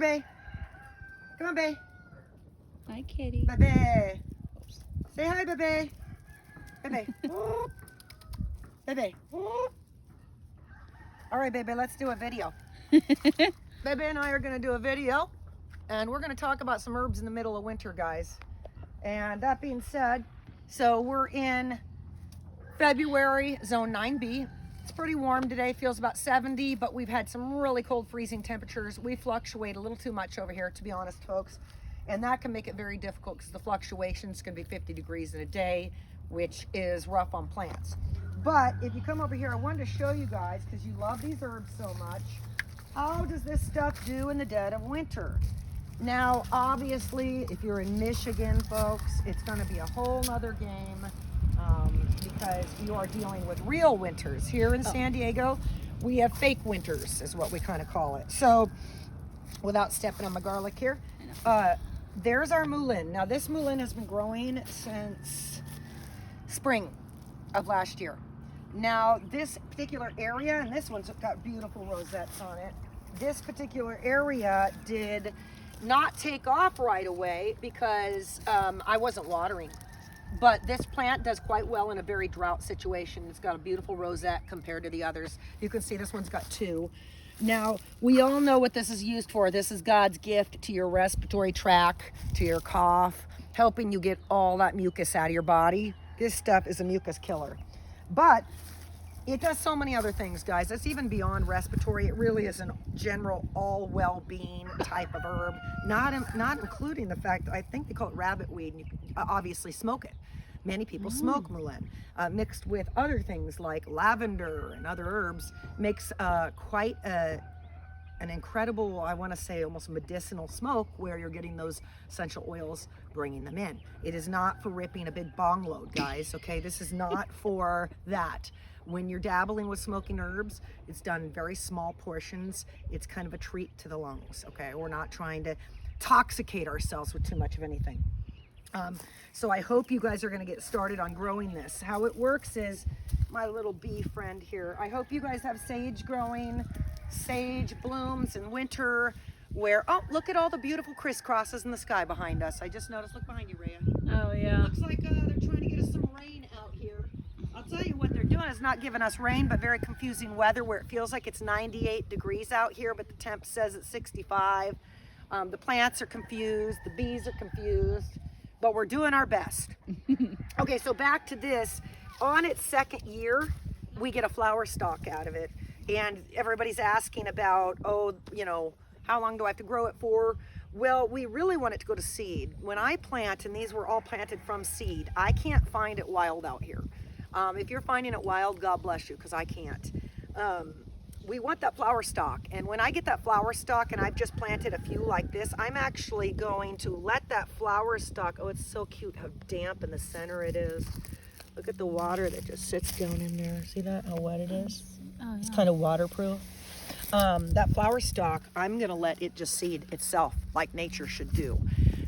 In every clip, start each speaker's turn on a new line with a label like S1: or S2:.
S1: Bae. Come on, Bae.
S2: Hi, kitty.
S1: Bae. Say hi, Bae. Bae. Bae. All right, baby, let's do a video. Baby and I are going to do a video, and we're going to talk about some herbs in the middle of winter, guys. And that being said, so we're in February, zone 9B. It's pretty warm today, feels about 70, but we've had some really cold freezing temperatures. We fluctuate a little too much over here, to be honest, folks. And that can make it very difficult because the fluctuations can be 50 degrees in a day, which is rough on plants. But if you come over here, I wanted to show you guys, because you love these herbs so much, how does this stuff do in the dead of winter? Now, obviously, if you're in Michigan, folks, it's going to be a whole nother game because you are dealing with real winters. Here in San Diego, we have fake winters, is what we kind of call it. So, without stepping on my garlic here, there's our mullein. Now, this mullein has been growing since spring of last year. Now, this particular area, and this one's got beautiful rosettes on it, this particular area did not take off right away because I wasn't watering. But this plant does quite well in a very drought situation. It's got a beautiful rosette compared to the others. You can see this one's got two. Now, we all know what this is used for. This is God's gift to your respiratory tract, to your cough, helping you get all that mucus out of your body. This stuff is a mucus killer. But it does so many other things, guys. It's even beyond respiratory. It really is a general all well-being type of herb, not including the fact that I think they call it rabbit weed, and you obviously smoke it. Many people smoke mullein. Mixed with other things like lavender and other herbs makes quite an incredible, I want to say almost medicinal smoke where you're getting those essential oils, bringing them in. It is not for ripping a big bong load, guys, okay? This is not for that. When you're dabbling with smoking herbs, it's done in very small portions. It's kind of a treat to the lungs, okay? We're not trying to toxicate ourselves with too much of anything. So I hope you guys are going to get started on growing this. How it works is, my little bee friend here, I hope you guys have sage growing. Sage blooms in winter where, oh, look at all the beautiful crisscrosses in the sky behind us. I just noticed, look behind you, Rhea.
S2: Oh, yeah.
S1: Looks like they're trying to get us some rain out here. I'll tell you what they're doing is not giving us rain, but very confusing weather where it feels like it's 98 degrees out here, but the temp says it's 65. The plants are confused, the bees are confused, but we're doing our best. Okay, so back to this. On its second year, we get a flower stalk out of it. And everybody's asking about, oh, you know, how long do I have to grow it for? Well, we really want it to go to seed. When I plant, and these were all planted from seed, I can't find it wild out here. If you're finding it wild, God bless you, because I can't. We want that flower stalk. And when I get that flower stalk, and I've just planted a few like this, I'm actually going to let that flower stalk, oh, it's so cute how damp in the center it is. Look at the water that just sits down in there. See that, how wet it is? Oh, yeah. It's kind of waterproof. That flower stalk, I'm going to let it just seed itself like nature should do.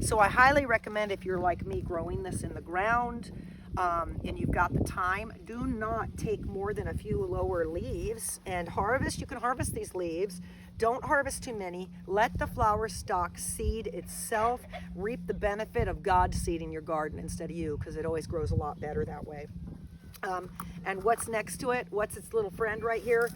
S1: So I highly recommend, if you're like me growing this in the ground and you've got the time, do not take more than a few lower leaves and harvest. You can harvest these leaves. Don't harvest too many. Let the flower stalk seed itself, reap the benefit of God seeding your garden instead of you, because it always grows a lot better that way. And what's next to it? What's its little friend right here?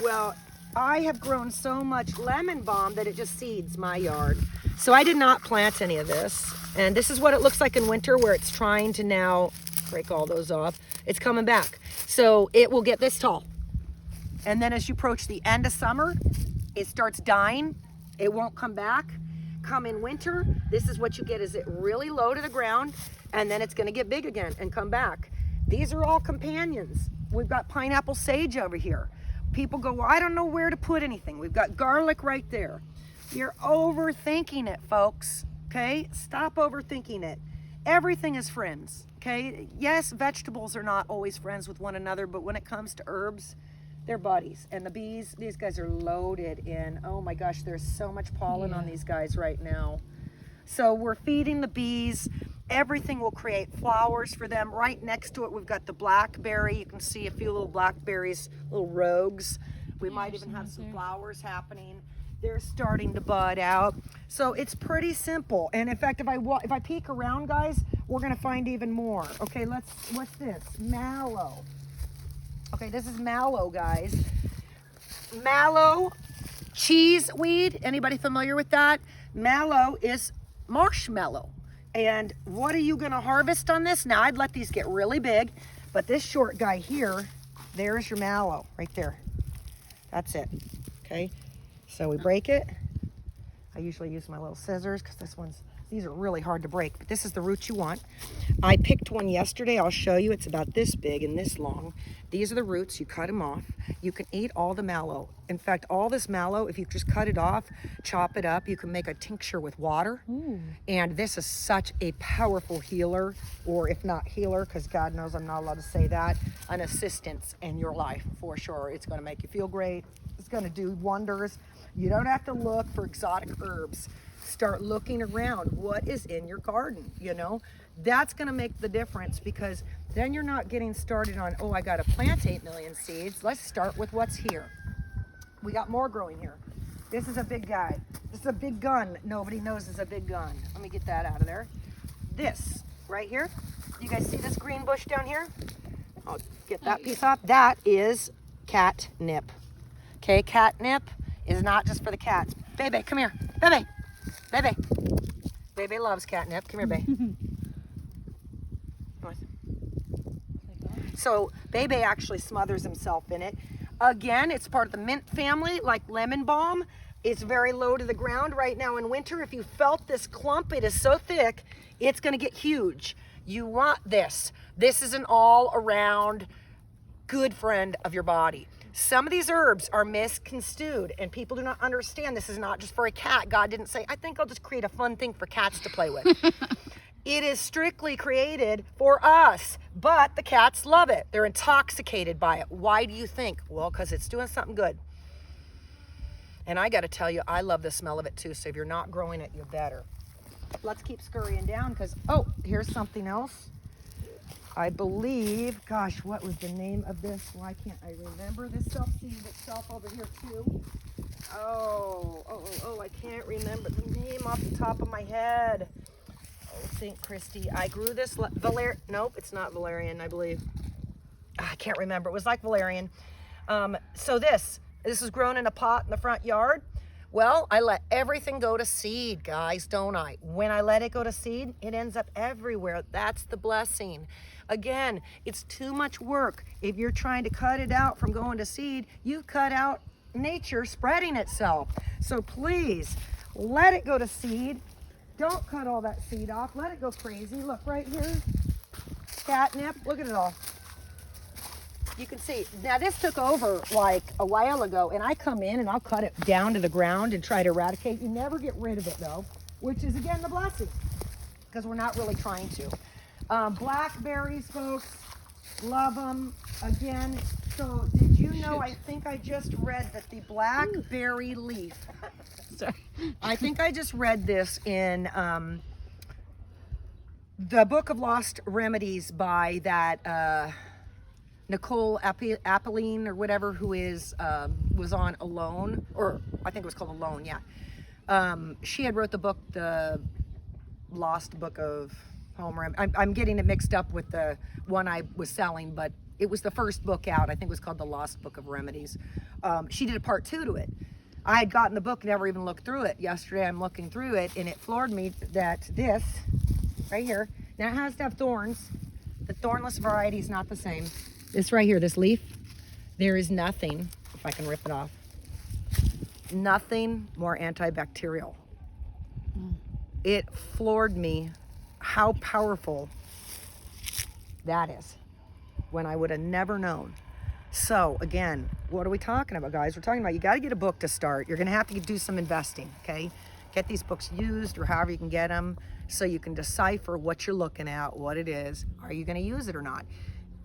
S1: Well, I have grown so much lemon balm that it just seeds my yard. So I did not plant any of this. And this is what it looks like in winter, where it's trying to now break all those off. It's coming back. So it will get this tall. And then as you approach the end of summer, it starts dying. It won't come back. Come in winter, this is what you get, is it really low to the ground, and then it's gonna get big again and come back. These are all companions. We've got pineapple sage over here. People go, well, I don't know where to put anything. We've got garlic right there. You're overthinking it, folks, okay? Stop overthinking it. Everything is friends, okay? Yes, vegetables are not always friends with one another, but when it comes to herbs, they're buddies. And the bees, these guys are loaded in. Oh my gosh, there's so much pollen on these guys right now. So we're feeding the bees. Everything will create flowers for them. Right next to it, we've got the blackberry. You can see a few little blackberries, little rogues. We might even have some flowers happening. They're starting to bud out. So it's pretty simple. And in fact, if I peek around, guys, we're gonna find even more. Okay, what's this? Mallow. Okay, this is mallow, guys. Mallow, cheeseweed. Anybody familiar with that? Mallow is marshmallow. And what are you gonna harvest on this? Now, I'd let these get really big, but this short guy here, there's your mallow right there. That's it, okay? So we break it. I usually use my little scissors because these are really hard to break, but this is the roots you want. I picked one yesterday. I'll show you. It's about this big and this long. These are the roots. You cut them off. You can eat all the mallow. In fact, all this mallow, if you just cut it off, chop it up, you can make a tincture with water. Ooh. And this is such a powerful healer, or if not healer, because God knows I'm not allowed to say that, an assistance in your life for sure. It's going to make you feel great. It's going to do wonders. You don't have to look for exotic herbs. Start looking around. What is in your garden? You know, that's going to make the difference, because then you're not getting started on, oh, I got to plant 8 million seeds. Let's start with what's here. We got more growing here. This is a big guy. This is a big gun. Nobody knows it's a big gun. Let me get that out of there. This right here. You guys see this green bush down here? I'll get that piece off. That is catnip. Okay, catnip is not just for the cats. Bebe, come here. Bebe. Bebe. Bebe loves catnip. Come here, Bebe. So Bebe actually smothers himself in it. Again, it's part of the mint family, like lemon balm. It's very low to the ground right now in winter. If you felt this clump, it is so thick, it's going to get huge. You want this. This is an all-around good friend of your body. Some of these herbs are misconstrued, and people do not understand this is not just for a cat. God didn't say, I think I'll just create a fun thing for cats to play with. It is strictly created for us, but the cats love it. They're intoxicated by it. Why do you think? Well, because it's doing something good. And I got to tell you, I love the smell of it too, so if you're not growing it, you better. Let's keep scurrying down because, oh, here's something else. I believe, gosh, what was the name of this? Why can't I remember? This self-seeded itself over here too. Oh, I can't remember the name off the top of my head. Oh, St. Christy. I grew this, nope, it's not valerian, I believe. I can't remember. It was like valerian. So this is grown in a pot in the front yard. Well, I let everything go to seed, guys, don't I? When I let it go to seed, it ends up everywhere. That's the blessing. Again, it's too much work. If you're trying to cut it out from going to seed, you cut out nature spreading itself. So please, let it go to seed. Don't cut all that seed off. Let it go crazy. Look right here. Catnip. Look at it all. You can see. Now this took over like a while ago, and I come in and I'll cut it down to the ground and try to eradicate. You never get rid of it though, which is again the blessing, because we're not really trying to. Blackberries, folks, love them. Again, so did you know, I think I just read that the blackberry leaf, sorry, I think I just read this in the Book of Lost Remedies by that Nicole Appeline or whatever, who is was on Alone, or I think it was called Alone, yeah. She had wrote the book, the Lost Book of Home Remedies. I'm getting it mixed up with the one I was selling, but it was the first book out. I think it was called The Lost Book of Remedies. She did a part 2 to it. I had gotten the book, never even looked through it. Yesterday I'm looking through it, and it floored me that this right here, now it has to have thorns. The thornless variety is not the same. This right here, this leaf, there is nothing, if I can rip it off, nothing more antibacterial. It floored me how powerful that is, when I would have never known. So again, what are we talking about, guys? We're talking about you got to get a book to start. You're going to have to do some investing, okay? Get these books used or however you can get them, so you can decipher what you're looking at, what it is. Are you going to use it or not?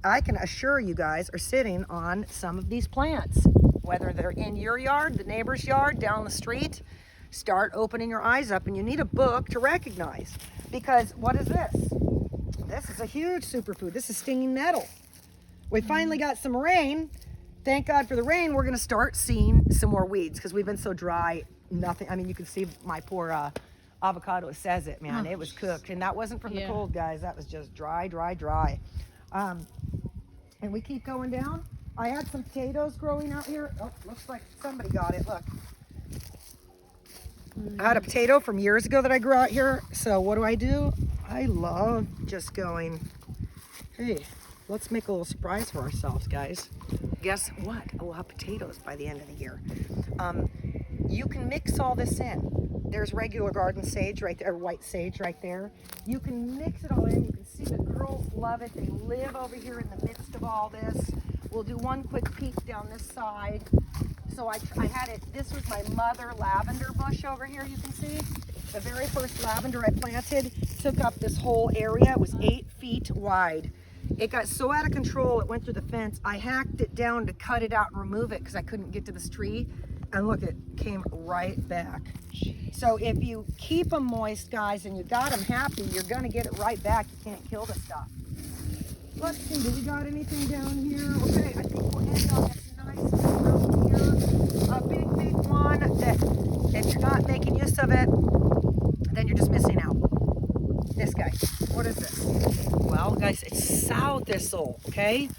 S1: I can assure you guys are sitting on some of these plants, whether they're in your yard, the neighbor's yard, down the street. Start opening your eyes up, and you need a book to recognize, because what is this? This is a huge superfood. This is stinging nettle. We finally got some rain. Thank God for the rain. We're going to start seeing some more weeds because we've been so dry nothing. I mean, you can see my poor avocado says it, man.
S2: Oh,
S1: It was cooked, and that wasn't from the
S2: yeah.
S1: cold, guys. That was just dry, dry, dry. And we keep going down. I had some potatoes growing out here. Oh, looks like somebody got it. Look. I had a potato from years ago that I grew out here. So what do? I love just going, hey, let's make a little surprise for ourselves, guys. Guess what? We'll have potatoes by the end of the year. You can mix all this in. There's regular garden sage right there, white sage right there. You can mix it all in. You can see the girls love it. They live over here in the midst of all this. We'll do one quick peek down this side. So I had it, this was my mother lavender bush over here, you can see. The very first lavender I planted took up this whole area. It was 8 feet wide. It got so out of control, it went through the fence. I hacked it down to cut it out and remove it because I couldn't get to this tree. And look, it came right back. So if you keep them moist, guys, and you got them happy, you're gonna get it right back. You can't kill the stuff. Let's see, do we got anything down here? Okay, I think we'll end on this nice room here. A big, big one that if you're not making use of it, then you're just missing out. This guy, what is this? Well, guys, it's sow thistle, okay?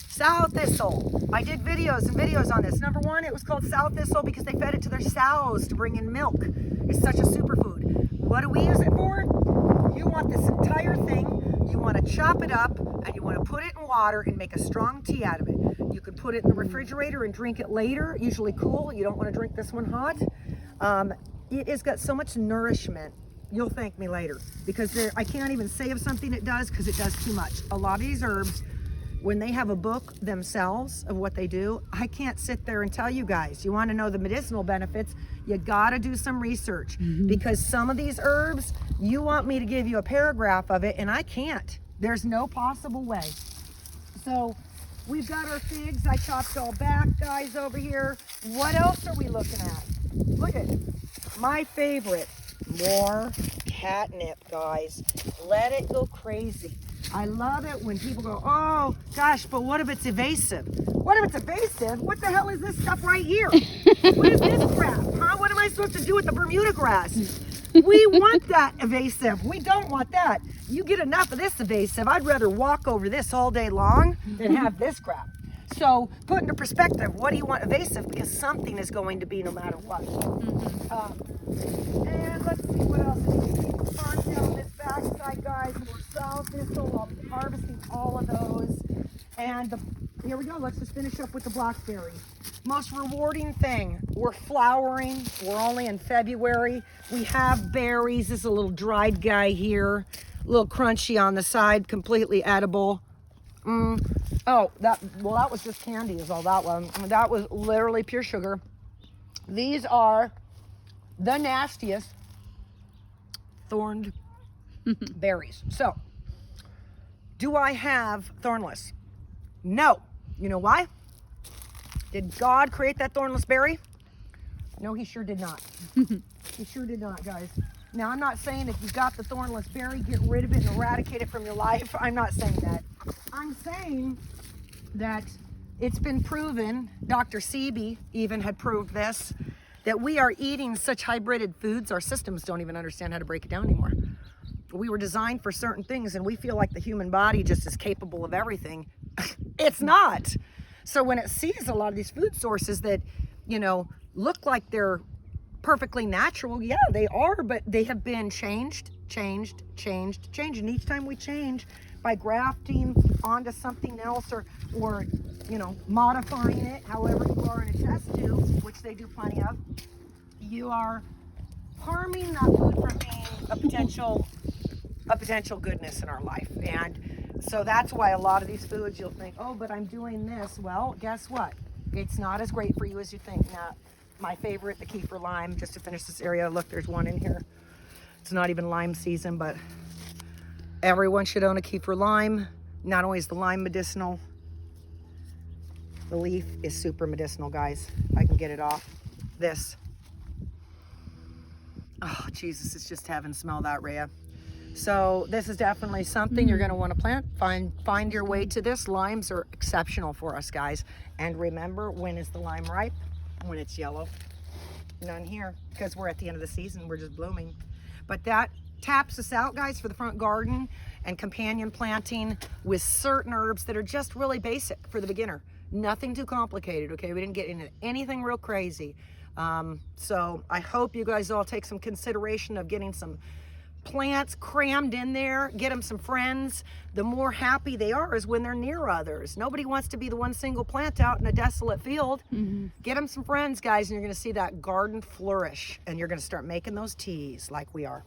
S1: Sow thistle. I did videos and videos on this. Number one, it was called sow thistle because they fed it to their sows to bring in milk. It's such a superfood. What do we use it for? You want this entire thing, you want to chop it up, and you want to put it in water and make a strong tea out of it. You can put it in the refrigerator and drink it later, usually cool. You don't want to drink this one hot. It has got so much nourishment. You'll thank me later because I can't even say of something it does because it does too much. A lot of these herbs, when they have a book themselves of what they do, I can't sit there and tell you guys. You want to know the medicinal benefits, you got to do some research because some of these herbs, you want me to give you a paragraph of it and I can't. There's no possible way. So we've got our figs. I chopped all back, guys, over here. What else are we looking at? Look at my favorite, more catnip, guys. Let it go crazy. I love it when people go, oh gosh, but what if it's evasive? What if it's evasive? What the hell is this stuff right here? What is this crap? Huh? What am I supposed to do with the Bermuda grass? We want that evasive. We don't want that. You get enough of this evasive. I'd rather walk over this all day long than have this crap. So put into perspective, what do you want evasive? Because something is going to be no matter what. And let's see what else. Keep on down this backside, guys. More sow thistle. I'll be harvesting all of those. And here we go. Let's just finish up with the blackberry. Most rewarding thing. We're flowering. We're only in February. We have berries. This is a little dried guy here. A little crunchy on the side. Completely edible. Oh, that was just candy is all that was. That was literally pure sugar. These are the nastiest thorned berries. So, do I have thornless? No. You know why? Did God create that thornless berry? No, he sure did not. He sure did not, guys. Now, I'm not saying if you got the thornless berry, get rid of it and eradicate it from your life. I'm not saying that. I'm saying that it's been proven, Dr. Sebi even had proved this, that we are eating such hybrided foods, our systems don't even understand how to break it down anymore. We were designed for certain things and we feel like the human body just is capable of everything. It's not. So when it sees a lot of these food sources that, you know, look like they're perfectly natural, yeah, they are, but they have been changed. And each time we change by grafting onto something else or you know, modifying it, however you are in a test tube, which they do plenty of, you are harming that food from being a potential goodness in our life. And so that's why a lot of these foods you'll think, oh, but I'm doing this. Well, guess what? It's not as great for you as you think. Now, my favorite, the kefir lime, just to finish this area. Look, there's one in here. It's not even lime season, but everyone should own a kefir lime. Not only is the lime medicinal, the leaf is super medicinal, guys. If I can get it off. This. Oh, Jesus, it's just heaven. Smell that, Rhea. So this is definitely something you're going to want to plant. Find your way to this. Limes are exceptional for us, guys. And remember, when is the lime ripe? When it's yellow. None here, because we're at the end of the season. We're just blooming. But that taps us out, guys, for the front garden and companion planting with certain herbs that are just really basic for the beginner. Nothing too complicated, okay? We didn't get into anything real crazy. So I hope you guys all take some consideration of getting some plants crammed in there, get them some friends. The more happy they are is when they're near others. Nobody wants to be the one single plant out in a desolate field. Get them some friends, guys, and you're going to see that garden flourish, and you're going to start making those teas like we are.